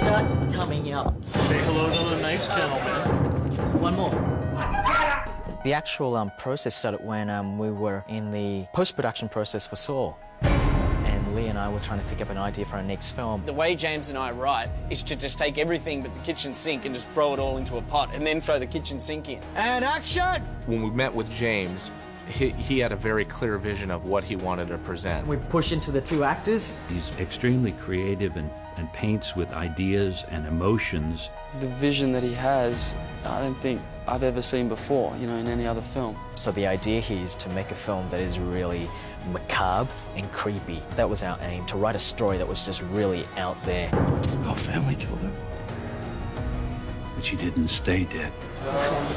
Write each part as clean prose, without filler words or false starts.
start coming up. Say hello to the nice gentleman. One more. The actual process started when we were in the post-production process for Saw. And Lee and I were trying to think up an idea for our next film. The way James and I write is to just take everything but the kitchen sink and just throw it all into a pot and then throw the kitchen sink in. And action! When we met with James, he had a very clear vision of what he wanted to present. We push into the two actors. He's extremely creative and paints with ideas and emotions. The vision that he has, I don't think I've ever seen before, you know, in any other film. So the idea here is to make a film that is really macabre and creepy. That was our aim, to write a story that was just really out there. Our family killed him. But she didn't stay dead.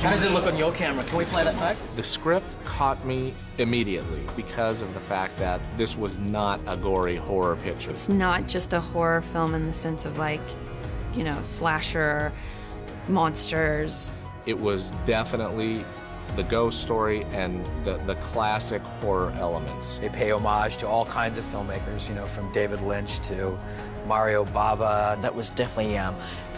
How does it look on your camera? Can we play that back? The script caught me immediately because of the fact that this was not a gory horror picture. It's not just a horror film in the sense of like, you know, slasher, monsters. It was definitely the ghost story and the classic horror elements. They pay homage to all kinds of filmmakers, you know, from David Lynch to Mario Bava. That was definitely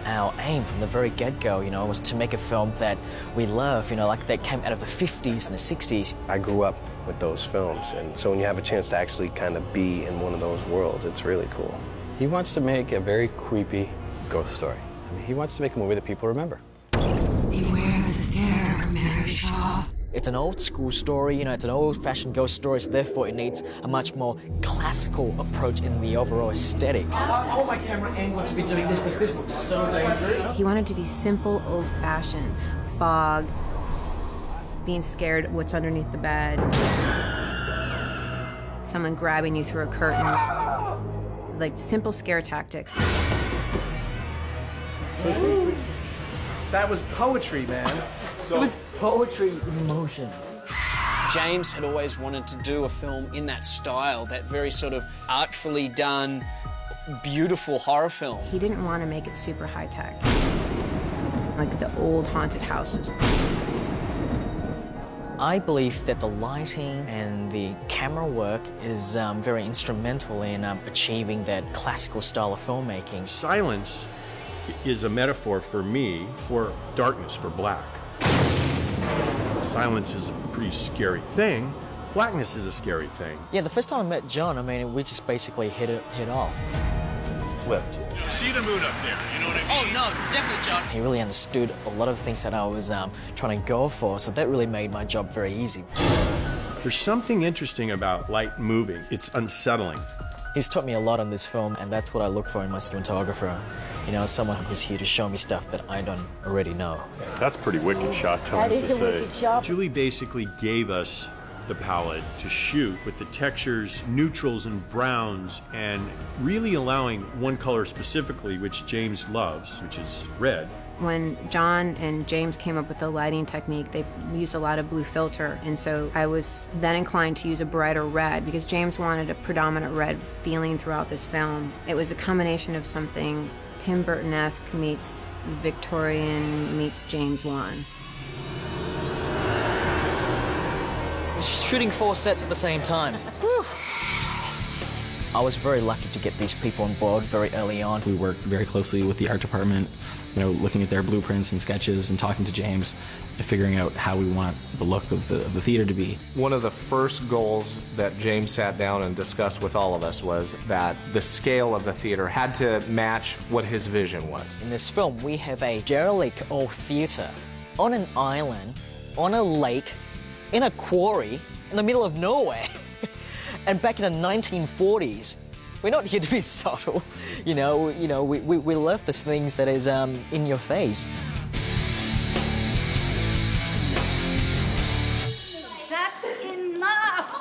our aim from the very get-go, you know, was to make a film that we love, you know, like that came out of the 50s and the 60s. I grew up with those films, and so when you have a chance to actually kind of be in one of those worlds, it's really cool. He wants to make a very creepy ghost story. I mean, he wants to make a movie that people remember. Beware the stare, Mary Shaw. It's an old school story, you know, it's an old-fashioned ghost story, so therefore it needs a much more classical approach in the overall aesthetic. I want my camera angle to be doing this because this looks so dangerous. He wanted to be simple, old-fashioned. Fog, being scared what's underneath the bed, someone grabbing you through a curtain, like simple scare tactics. That was poetry, man. It was poetry in motion. James had always wanted to do a film in that style, that very sort of artfully done, beautiful horror film. He didn't want to make it super high-tech, like the old haunted houses. I believe that the lighting and the camera work is very instrumental in achieving that classical style of filmmaking. Silence is a metaphor for me for darkness, for black. Silence is a pretty scary thing. Blackness is a scary thing. Yeah, the first time I met John, I mean, we just basically hit off. Flipped. See the moon up there, you know what I mean? Oh, no, definitely, John. He really understood a lot of the things that I was trying to go for, so that really made my job very easy. There's something interesting about light moving. It's unsettling. He's taught me a lot on this film, and that's what I look for in my cinematographer. You know, someone who's here to show me stuff that I don't already know. That's a pretty wicked shot, That is a wicked shot. Julie basically gave us the palette to shoot with the textures, neutrals and browns, and really allowing one color specifically, which James loves, which is red. When John and James came up with the lighting technique, they used a lot of blue filter, and so I was then inclined to use a brighter red because James wanted a predominant red feeling throughout this film. It was a combination of something Tim Burton-esque meets Victorian meets James Wan. Shooting 4 sets at the same time. I was very lucky to get these people on board very early on. We worked very closely with the art department, you know, looking at their blueprints and sketches and talking to James and figuring out how we want the look of the theater to be. One of the first goals that James sat down and discussed with all of us was that the scale of the theater had to match what his vision was. In this film, we have a derelict old theater on an island, on a lake, in a quarry, in the middle of nowhere. And back in the 1940s, we're not here to be subtle. We love these things that is in your face. That's enough!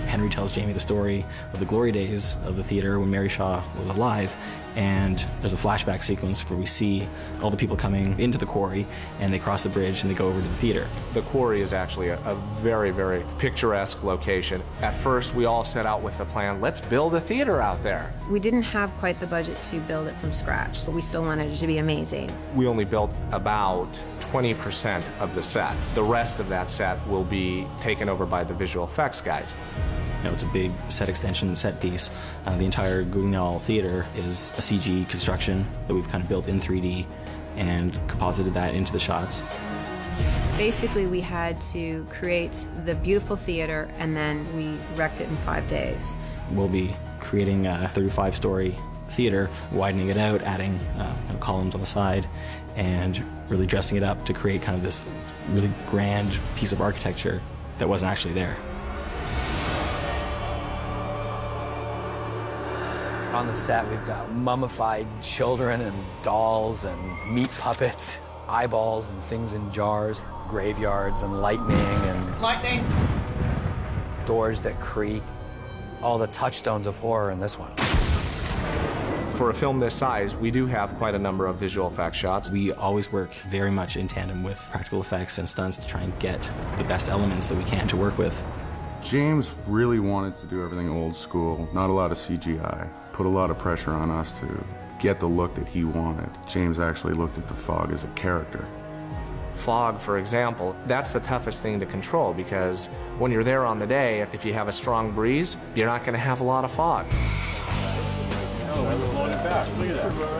Henry tells Jamie the story of the glory days of the theater when Mary Shaw was alive, and there's a flashback sequence where we see all the people coming into the quarry, and they cross the bridge and they go over to the theater. The quarry is actually a very, very picturesque location. At first, we all set out with the plan, let's build a theater out there. We didn't have quite the budget to build it from scratch, but we still wanted it to be amazing. We only built about 20% of the set. The rest of that set will be taken over by the visual effects guys. You know, it's a big set extension, set piece. The entire Guignol Theater is a CG construction that we've kind of built in 3D and composited that into the shots. Basically, we had to create the beautiful theater, and then we wrecked it in 5 days. We'll be creating a 35-story theater, widening it out, adding columns on the side, and really dressing it up to create kind of this really grand piece of architecture that wasn't actually there. On the set, we've got mummified children and dolls and meat puppets, eyeballs and things in jars, graveyards and lightning, doors that creak, all the touchstones of horror in this one. For a film this size, we do have quite a number of visual effects shots. We always work very much in tandem with practical effects and stunts to try and get the best elements that we can to work with. James really wanted to do everything old school, not a lot of CGI. Put a lot of pressure on us to get the look that he wanted. James actually looked at the fog as a character. Fog, for example, that's the toughest thing to control because when you're there on the day, if you have a strong breeze, you're not going to have a lot of fog.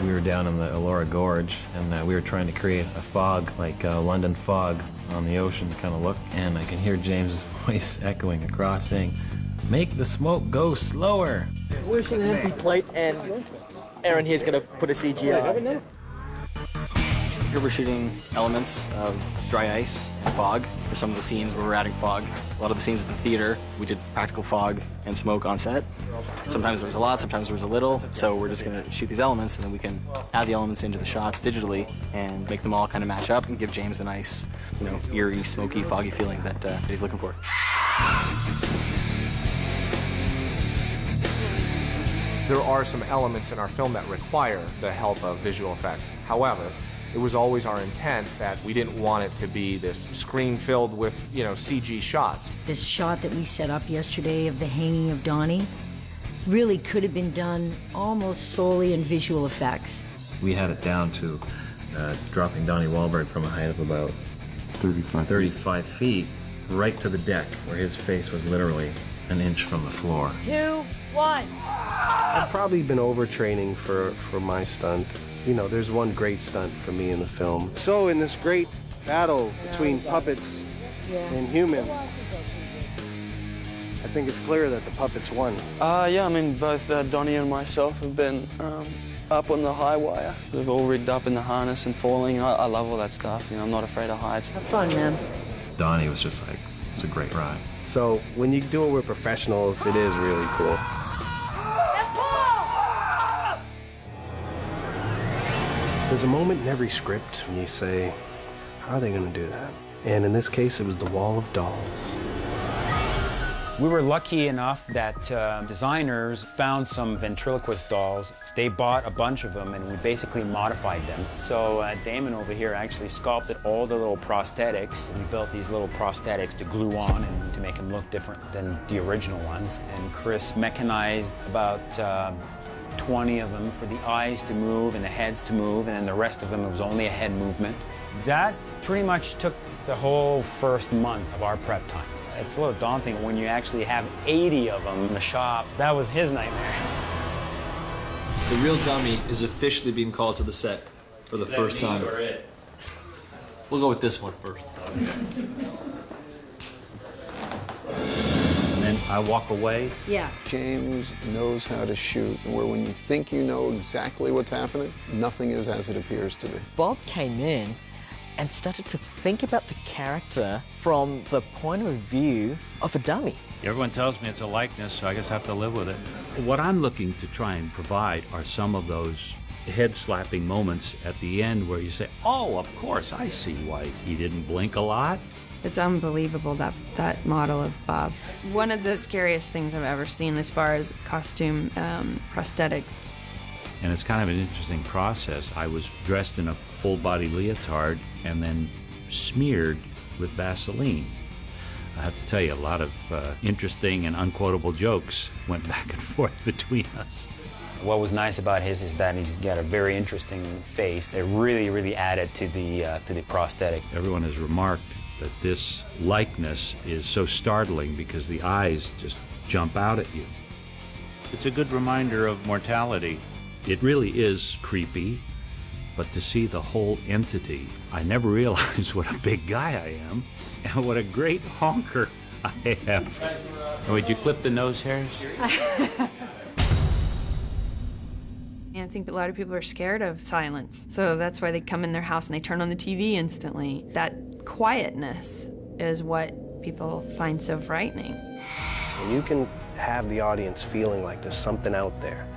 We were down in the Elora Gorge, and we were trying to create a fog, like London fog on the ocean kind of look, and I can hear James's voice echoing across saying, "Make the smoke go slower." Where's an empty plate, and Aaron here's gonna put a CGI. Here we're shooting elements of dry ice, fog, for some of the scenes where we're adding fog. A lot of the scenes at the theater, we did practical fog and smoke on set. Sometimes there was a lot, sometimes there was a little, so we're just gonna shoot these elements and then we can add the elements into the shots digitally and make them all kind of match up and give James the nice, you know, eerie, smoky, foggy feeling that he's looking for. There are some elements in our film that require the help of visual effects. However, it was always our intent that we didn't want it to be this screen filled with, you know, CG shots. This shot that we set up yesterday of the hanging of Donnie really could have been done almost solely in visual effects. We had it down to dropping Donnie Wahlberg from a height of about 35 feet right to the deck, where his face was literally an inch from the floor. 2, 1. I've probably been overtraining for my stunt. You know, there's one great stunt for me in the film. So in this great battle between puppets and humans, I think it's clear that the puppets won. Yeah, I mean, both Donnie and myself have been up on the high wire. We've all rigged up in the harness and falling. I love all that stuff. You know, I'm not afraid of heights. Have fun, man. Donnie was just like, it's a great ride. So when you do it with professionals, it is really cool. There's a moment in every script when you say, how are they going to do that? And in this case, it was the wall of dolls. We were lucky enough that designers found some ventriloquist dolls. They bought a bunch of them, and we basically modified them. So Damon over here actually sculpted all the little prosthetics. We built these little prosthetics to glue on and to make them look different than the original ones. And Chris mechanized about 20 of them for the eyes to move and the heads to move, and then the rest of them, it was only a head movement. That pretty much took the whole first month of our prep time. It's a little daunting when you actually have 80 of them in the shop. That was his nightmare. The real dummy is officially being called to the set for the first time. We'll go with this one first. And then I walk away. Yeah. James knows how to shoot, where when you think you know exactly what's happening, nothing is as it appears to be. Bob came in and started to think about the character from the point of view of a dummy. Everyone tells me it's a likeness, so I guess I have to live with it. What I'm looking to try and provide are some of those head-slapping moments at the end where you say, oh, of course, I see why he didn't blink a lot. It's unbelievable, that model of Bob. One of the scariest things I've ever seen as far as costume prosthetics. And it's kind of an interesting process. I was dressed in a full-body leotard and then smeared with Vaseline. I have to tell you, a lot of interesting and unquotable jokes went back and forth between us. What was nice about his is that he's got a very interesting face. It really, really added to the prosthetic. Everyone has remarked that this likeness is so startling because the eyes just jump out at you. It's a good reminder of mortality. It really is creepy, but to see the whole entity, I never realized what a big guy I am and what a great honker I am. Oh, would you clip the nose hairs? I think a lot of people are scared of silence. So that's why they come in their house and they turn on the TV instantly. That quietness is what people find so frightening. When you can have the audience feeling like there's something out there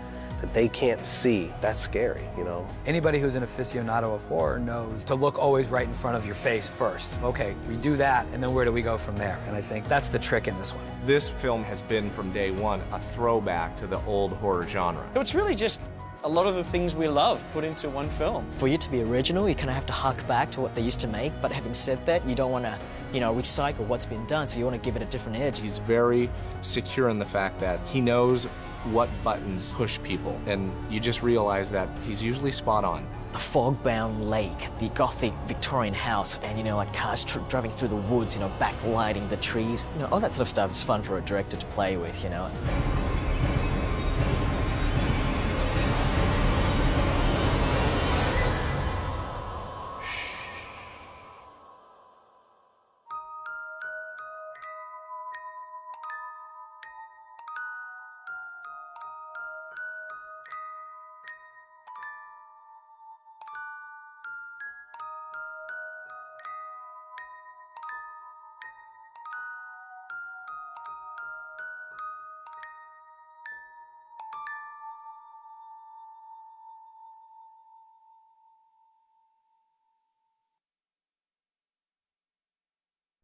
that they can't see, that's scary, you know? Anybody who's an aficionado of horror knows to look always right in front of your face first. Okay, we do that, and then where do we go from there? And I think that's the trick in this one. This film has been, from day one, a throwback to the old horror genre. It's really just a lot of the things we love put into one film. For you to be original, you kind of have to hark back to what they used to make, but having said that, you don't want to, recycle what's been done, so you want to give it a different edge. He's very secure in the fact that he knows what buttons push people, and you just realize that he's usually spot on. The fog-bound lake, the gothic Victorian house, and, like cars driving through the woods, backlighting the trees. All that sort of stuff is fun for a director to play with,